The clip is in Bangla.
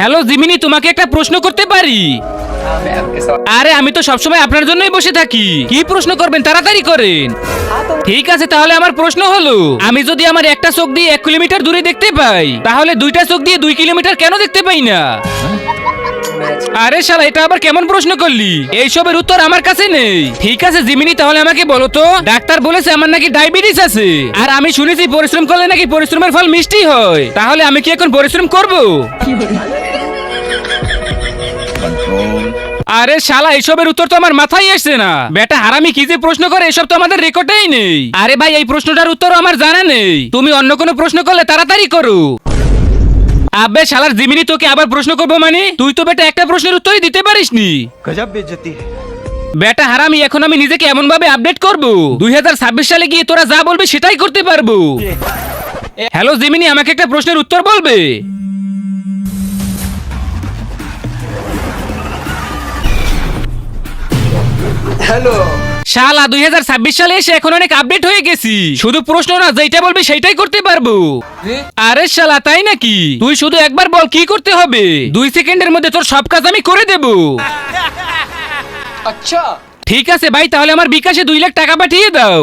হ্যালো জিমিনি, তোমাকে একটা প্রশ্ন করতে পারি? আরে আমি তো সবসময় আপনার জন্যই বসে থাকি। কি প্রশ্ন করবেন, তাড়াতাড়ি করেন। ঠিক আছে, তাহলে আমার প্রশ্ন হলো, আমি যদি আমার একটা চোখ দিয়ে 1 কিলোমিটার দূরে দেখতে পাই, তাহলে দুইটা চোখ দিয়ে 2 কিলোমিটার কেন দেখতে পাই না? আরে শালা, এটা আবার কেমন প্রশ্ন করলি? এইসবের উত্তর আমার কাছে নেই। ঠিক আছে জিমিনি, তাহলে আমাকে বলো তো, ডাক্তার বলেছে আমার নাকি ডায়াবেটিস আছে, আর আমি শুনেছি পরিশ্রম করলে নাকি পরিশ্রমের ফল মিষ্টি হয়। তাহলে আমি কি এখন পরিশ্রম করব? আরে শালা, এইসবের উত্তর তো আমার মাথায় আসছে না। বেটা হারামি কি যে প্রশ্ন করে, এসব তো আমাদের রেকর্ডেই নেই। আরে ভাই, এই প্রশ্নটার উত্তর আমার জানা নেই। তুমি অন্য কোনো প্রশ্ন করলে তাড়াতাড়ি করো। আবে শালার জিমিনি, তোকে আবার প্রশ্ন করবো মানে? তুই তো বেটা একটা প্রশ্নের উত্তরই দিতে পারিসনি। गजब बेइज्जती है। বেটা হারামি, এখন আমি নিজেকে এমন ভাবে আপডেট করব, 2026 সালে গিয়ে তোরা যা বলবি সেটাই করতে পারবো। হ্যালো জিমিনি, আমাকে একটা প্রশ্নের উত্তর বলবে? हेलो। শালা 2026 সালে এসে এখন অনেক আপডেট হয়ে গেছি। শুধু প্রশ্ন না, যেটা বলবি সেটাই করতে পারবো। আরে শালা, তাই নাকি? তুই শুধু একবার বল কি করতে হবে, 2 সেকেন্ডের মধ্যে তোর সব কাজ আমি করে দেব। अच्छा। ঠিক আছে ভাই, তাহলে আমার বিকাশে 2 লাখ টাকা পাঠিয়ে দাও।